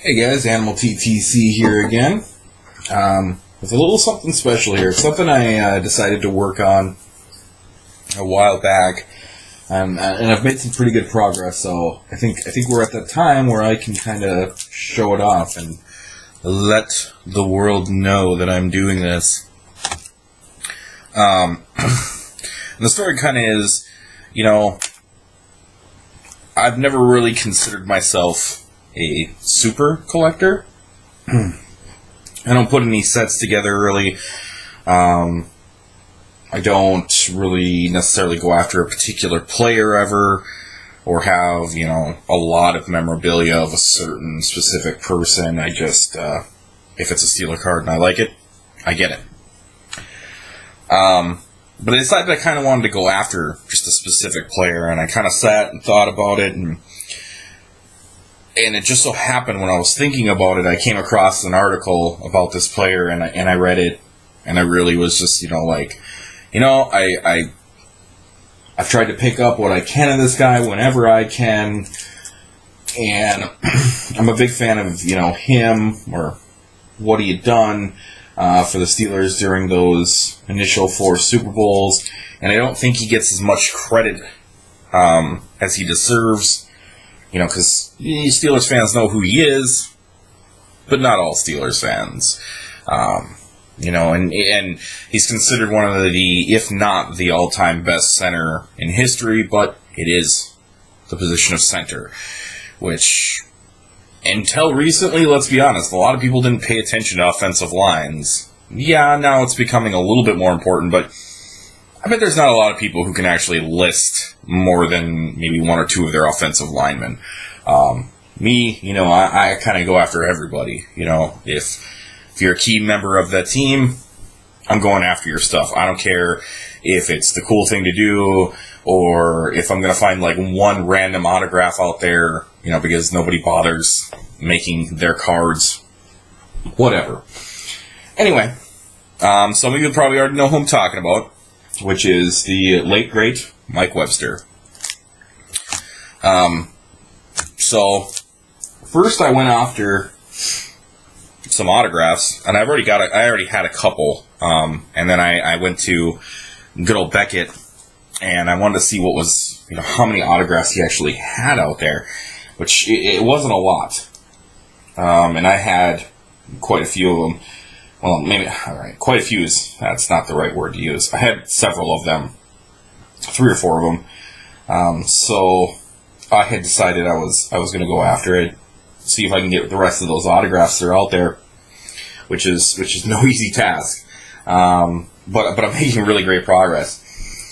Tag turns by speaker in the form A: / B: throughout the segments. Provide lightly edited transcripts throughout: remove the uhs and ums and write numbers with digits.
A: Hey guys, Animal TTC here again. With a little something special here. Something I decided to work on a while back, and I've made some pretty good progress. So I think we're at that time where I can kind of show it off and let the world know that I'm doing this. And the story kind of is, I've never really considered myself a super collector. I don't put any sets together, really. I don't really necessarily go after a particular player ever, or have, a lot of memorabilia of a certain specific person. I just, if it's a Steeler card and I like it, I get it. But I decided I kind of wanted to go after just a specific player, and I kind of sat and thought about it, and it just so happened when I was thinking about it, I came across an article about this player, and I read it, and I really was just, I've tried to pick up what I can of this guy whenever I can, and I'm a big fan of, him, or what he had done for the Steelers during those initial 4 Super Bowls, and I don't think he gets as much credit as he deserves. Because Steelers fans know who he is, but not all Steelers fans. And he's considered one of the, if not the all-time best center in history, but it is the position of center, which, until recently, let's be honest, a lot of people didn't pay attention to offensive lines. Yeah, now it's becoming a little bit more important, but I bet there's not a lot of people who can actually list more than maybe 1 or 2 of their offensive linemen. Me, I kind of go after everybody. If you're a key member of that team, I'm going after your stuff. I don't care if it's the cool thing to do, or if I'm going to find like one random autograph out there, because nobody bothers making their cards. Whatever. Anyway, some of you probably already know who I'm talking about, which is the late, great Mike Webster. So, first I went after some autographs, and I already had a couple, and then I went to good old Beckett, and I wanted to see what was, how many autographs he actually had out there, which it wasn't a lot. And I had quite a few of them. Well, maybe, alright, quite a few that's not the right word to use. I had several of them, 3 or 4 of them. So I had decided I was going to go after it, see if I can get the rest of those autographs that are out there, which is no easy task. But I'm making really great progress.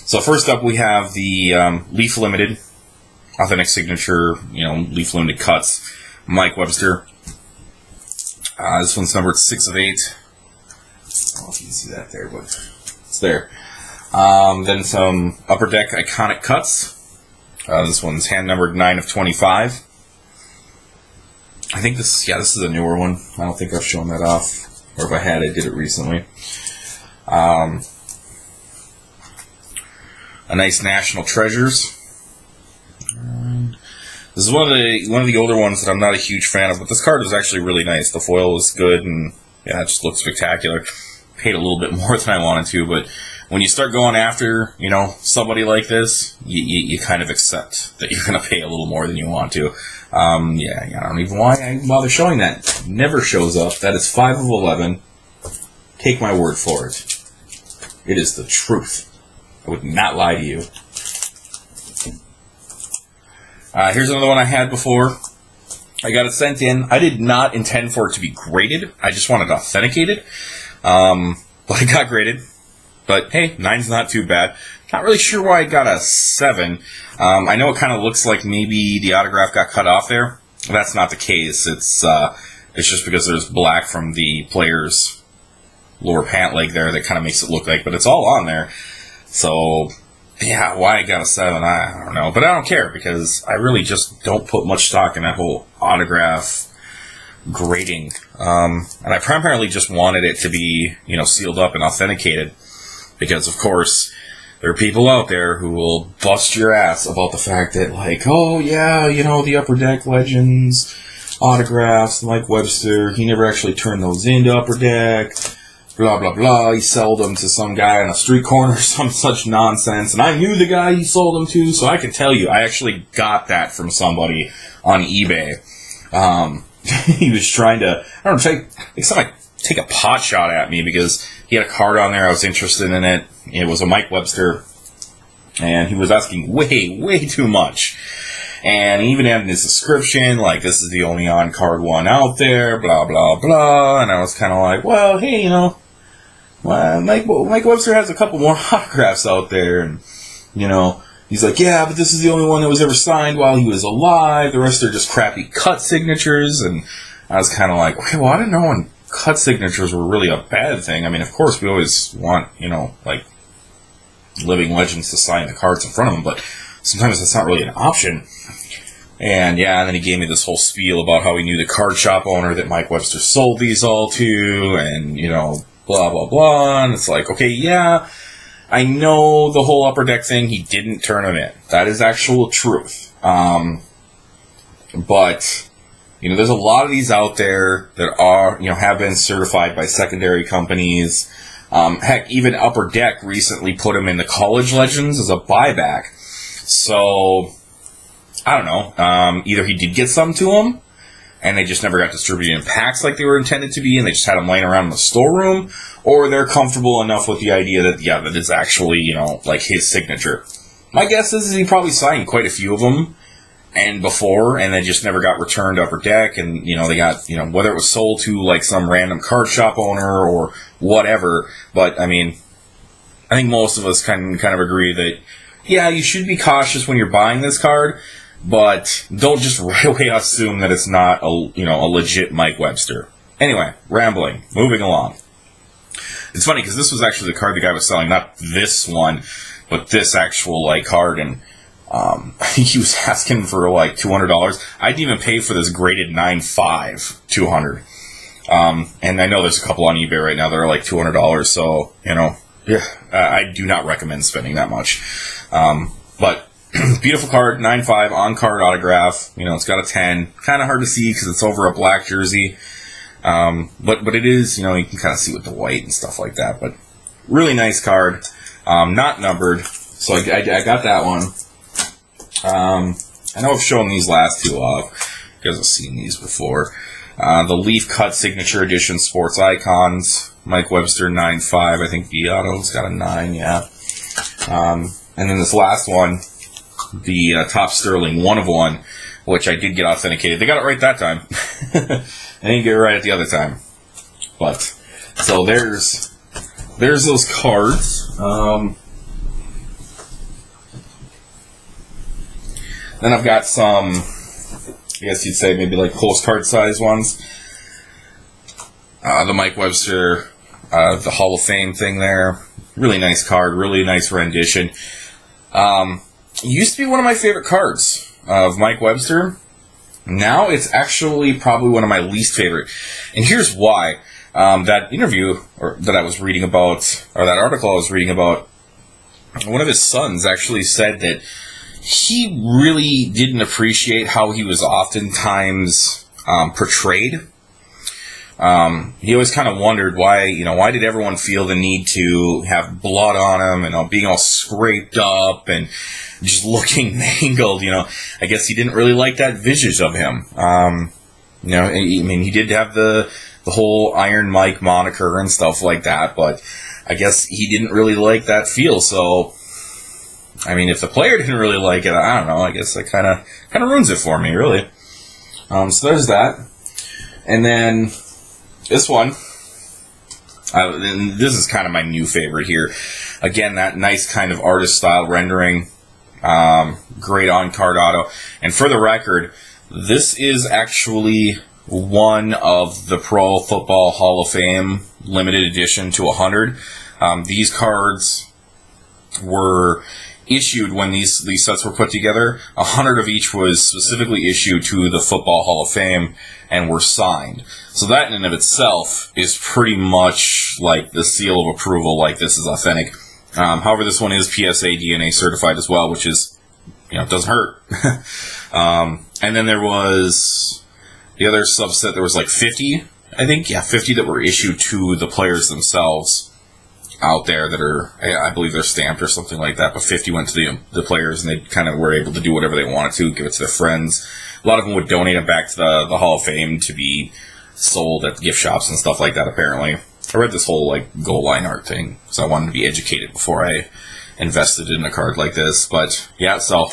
A: So first up, we have the Leaf Limited, authentic signature, Leaf Limited cuts, Mike Webster. This one's numbered 6 of 8. I don't know if you can see that there, but it's there. Then some Upper Deck Iconic Cuts. This one's hand numbered 9 of 25. I think this is a newer one. I don't think I've shown that off. Or if I had, I did it recently. A nice National Treasures. This is one of the older ones that I'm not a huge fan of, but this card is actually really nice. The foil is good, and yeah, it just looks spectacular. Paid a little bit more than I wanted to, but when you start going after, somebody like this, you kind of accept that you're going to pay a little more than you want to. I don't even know why I bother showing that. Never shows up. That is 5 of 11. Take my word for it. It is the truth. I would not lie to you. Here's another one I had before. I got it sent in. I did not intend for it to be graded. I just wanted authenticated. But I got graded. But hey, 9's not too bad. Not really sure why I got a 7. I know it kind of looks like maybe the autograph got cut off there. That's not the case. It's just because there's black from the player's lower pant leg there that kind of makes it look like, but it's all on there. So, yeah, why I got a 7, I don't know. But I don't care, because I really just don't put much stock in that whole autograph grading. And I primarily just wanted it to be, sealed up and authenticated. Because, of course, there are people out there who will bust your ass about the fact that, like, oh, yeah, the Upper Deck Legends, autographs, Mike Webster. He never actually turned those into Upper Deck. Blah, blah, blah. He sold them to some guy on a street corner, some such nonsense. And I knew the guy he sold them to, so I can tell you, I actually got that from somebody on eBay. He was trying to, I don't know, take a pot shot at me because he had a card on there. I was interested in it. It was a Mike Webster. And he was asking way too much. And he even had in his description, like, this is the only on-card one out there, blah, blah, blah. And I was kind of like, well, hey, you know, Mike Webster has a couple more autographs out there. And, you know, he's like, yeah, but this is the only one that was ever signed while he was alive. The rest are just crappy cut signatures. And I was kind of like, okay, well, I didn't know when cut signatures were really a bad thing. I mean, of course, we always want, you know, like, living legends to sign the cards in front of them, but sometimes that's not really an option. And yeah, and then he gave me this whole spiel about how he knew the card shop owner that Mike Webster sold these all to, and, you know, blah, blah, blah. And it's like, okay, yeah, I know the whole Upper Deck thing, he didn't turn them in. That is actual truth. But, you know, there's a lot of these out there that are, you know, have been certified by secondary companies. Heck, even Upper Deck recently put them in the College Legends as a buyback. So, I don't know. Either he did get some to him, and they just never got distributed in packs like they were intended to be, and they just had them laying around in the storeroom, or they're comfortable enough with the idea that, yeah, that is actually, you know, like his signature. My guess is he probably signed quite a few of them and before, and they just never got returned to Upper Deck, and, you know, they got, you know, whether it was sold to, like, some random card shop owner or whatever, but, I mean, I think most of us kind of agree that, yeah, you should be cautious when you're buying this card, but don't just right away assume that it's not a, you know, a legit Mike Webster. Anyway, rambling, moving along. It's funny because this was actually the card the guy was selling, not this one, but this actual, like, card, and he was asking for like $200. I didn't even pay for this graded 9.5 $200. And I know there's a couple on eBay right now that are like $200. So, you know, yeah, I do not recommend spending that much. But beautiful card, 9.5 on card autograph. You know, it's got a 10. Kind of hard to see because it's over a black jersey. But it is, you know, you can kind of see with the white and stuff like that. But really nice card. Not numbered. So I got that one. I know I've shown these last two off. You guys have seen these before. The Leaf Cut Signature Edition Sports Icons. Mike Webster 9.5. I think the auto's got a 9, yeah. And then this last one, the Top Sterling 1 of 1, which I did get authenticated. They got it right that time. I didn't get it right at the other time. But, so there's those cards. Then I've got some, I guess you'd say maybe like postcard size ones. The Mike Webster, the Hall of Fame thing there. Really nice card, really nice rendition. It used to be one of my favorite cards of Mike Webster. Now it's actually probably one of my least favorite. And here's why. That interview that I was reading about, or that article I was reading about, one of his sons actually said that he really didn't appreciate how he was oftentimes portrayed. He always kind of wondered why did everyone feel the need to have blood on him and being all scraped up and just looking mangled, I guess he didn't really like that visage of him. I mean, he did have the whole Iron Mike moniker and stuff like that, but I guess he didn't really like that feel, so I mean, if the player didn't really like it, I don't know, I guess that kind of ruins it for me, really. So there's that. And then this one, and this is kind of my new favorite here. Again, that nice kind of artist-style rendering. Great on-card auto. And for the record, this is actually one of the Pro Football Hall of Fame limited edition to 100. These cards were issued when these sets were put together. 100 of each was specifically issued to the Football Hall of Fame and were signed. So that in and of itself is pretty much like the seal of approval, like this is authentic. However, this one is PSA DNA certified as well, which is, it doesn't hurt. And then there was The other subset, there was like 50, I think, yeah, 50 that were issued to the players themselves out there that are, I believe they're stamped or something like that, but 50 went to the players, and they kind of were able to do whatever they wanted to, give it to their friends. A lot of them would donate them back to the Hall of Fame to be sold at the gift shops and stuff like that, apparently. I read this whole, like, goal line art thing, because I wanted to be educated before I invested in a card like this. But, yeah, so,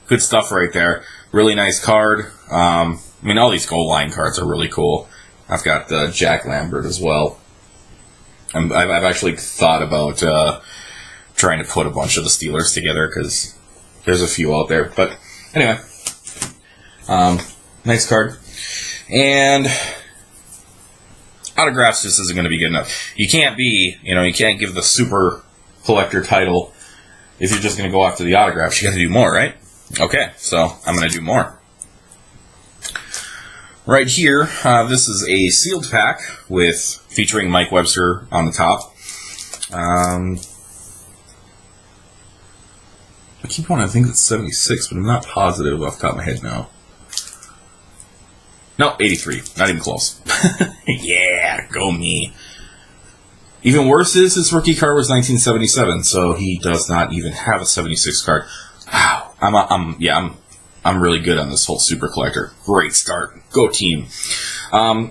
A: good stuff right there. Really nice card. I mean, all these goal line cards are really cool. I've got Jack Lambert as well. I've actually thought about trying to put a bunch of the Steelers together, because there's a few out there. But, anyway. Nice card. And autographs just isn't going to be good enough. You can't give the super collector title if you're just going to go after the autographs. You got to do more, right? Okay, so I'm going to do more. Right here, this is a sealed pack featuring Mike Webster on the top. I keep wanting to think it's 76, but I'm not positive off the top of my head now. No, 83. Not even close. Yeah, go me. Even worse is his rookie card was 1977, so he does not even have a 76 card. Wow. I'm really good on this whole super collector. Great start. Go team.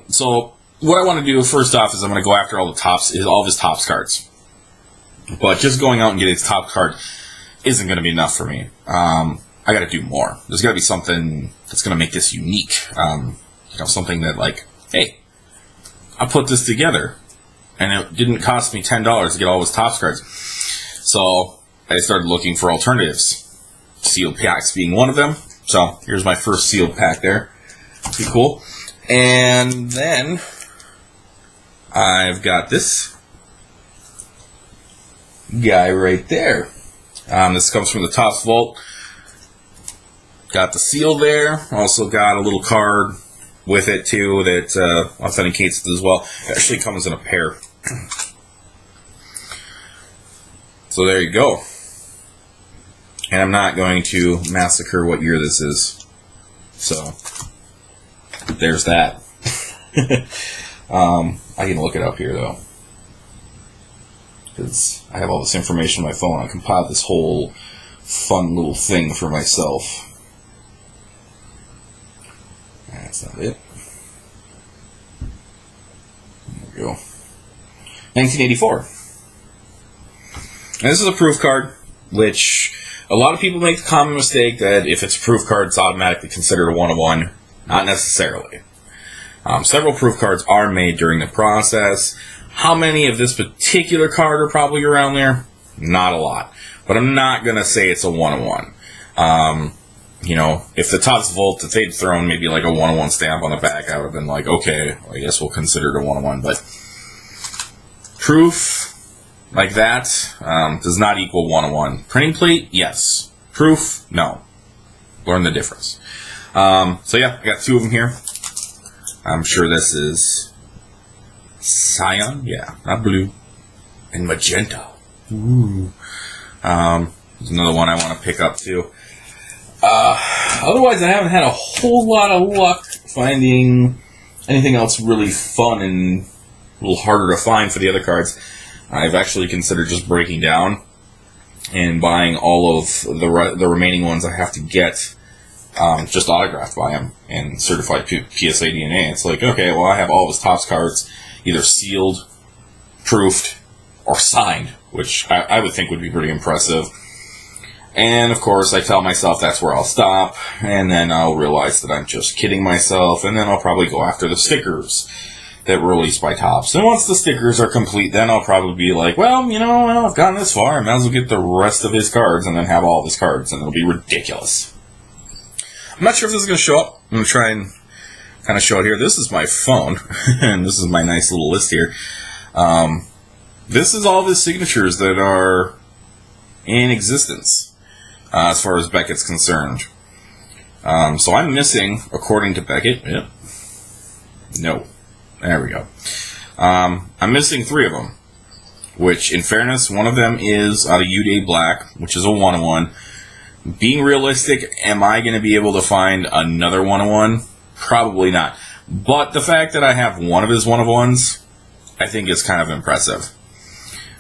A: So what I want to do first off is I'm going to go after all of his Topps cards. But just going out and getting his top card isn't going to be enough for me. I got to do more. There's got to be something that's going to make this unique. Something that, like, hey, I put this together, and it didn't cost me $10 to get all his Topps cards. So I started looking for alternatives. Sealed packs being one of them. So here's my first sealed pack there. Pretty cool. And then I've got this guy right there. This comes from the Topps Vault. Got the seal there. Also got a little card with it too that authenticates it as well. It actually comes in a pair. So there you go. And I'm not going to massacre what year this is. So there's that. I can look it up here though, because I have all this information on my phone. I compiled this whole fun little thing for myself. That's not it. There we go. 1984. And this is a proof card, which a lot of people make the common mistake that if it's a proof card, it's automatically considered a 1-of-1. Not necessarily. Several proof cards are made during the process. How many of this particular card are probably around there? Not a lot. But I'm not going to say it's a 1-of-1. If the Topps Vault, if they'd thrown maybe like a 1-of-1 stamp on the back, I would have been like, okay, I guess we'll consider it a 1-of-1. But proof like that does not equal 1-of-1. Printing plate, yes. Proof, no. Learn the difference. So yeah, I got two of them here. I'm sure this is cyan, yeah, not blue, and magenta. Ooh. There's another one I want to pick up too. Otherwise, I haven't had a whole lot of luck finding anything else really fun and a little harder to find for the other cards. I've actually considered just breaking down and buying all of the remaining ones I have to get just autographed by him and certified PSA DNA. It's like, okay, well, I have all of his Topps cards either sealed, proofed, or signed, which I would think would be pretty impressive. And, of course, I tell myself that's where I'll stop, and then I'll realize that I'm just kidding myself, and then I'll probably go after the stickers that were released by Topps. And once the stickers are complete, then I'll probably be like, well, I've gotten this far, I might as well get the rest of his cards and then have all of his cards, and it'll be ridiculous. I'm not sure if this is going to show up. I'm going to try and kind of show it here. This is my phone, and this is my nice little list here. This is all of his signatures that are in existence, as far as Beckett's concerned. So I'm missing, according to Beckett, yep. No. There we go. I'm missing 3 of them, which, in fairness, one of them is out of Uday Black, which is a 1-of-1. Being realistic, am I going to be able to find another 1-of-1? Probably not. But the fact that I have one of his one-of-ones, I think is kind of impressive.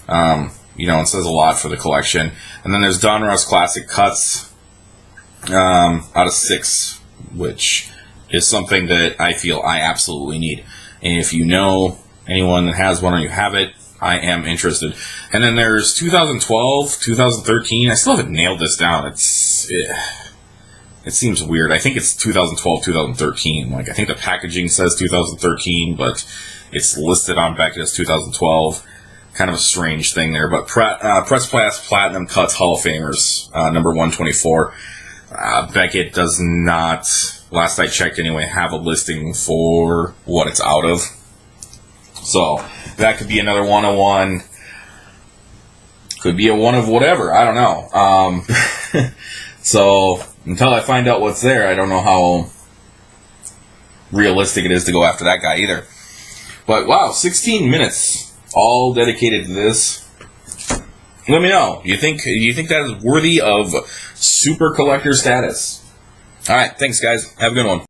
A: It says a lot for the collection. And then there's Donruss Classic Cuts out of 6, which is something that I feel I absolutely need. And if you know anyone that has one or you have it, I am interested. And then there's 2012, 2013. I still haven't nailed this down. It seems weird. I think it's 2012, 2013. Like, I think the packaging says 2013, but it's listed on Beckett as 2012. Kind of a strange thing there. But Press Pass Platinum Cuts Hall of Famers, number 124. Beckett does not, last I checked anyway, have a listing for what it's out of. So, that could be another 101. Could be a one of whatever. I don't know. So, until I find out what's there, I don't know how realistic it is to go after that guy either. But, wow, 16 minutes all dedicated to this. Let me know. Do you think that is worthy of super collector status? All right, thanks, guys. Have a good one.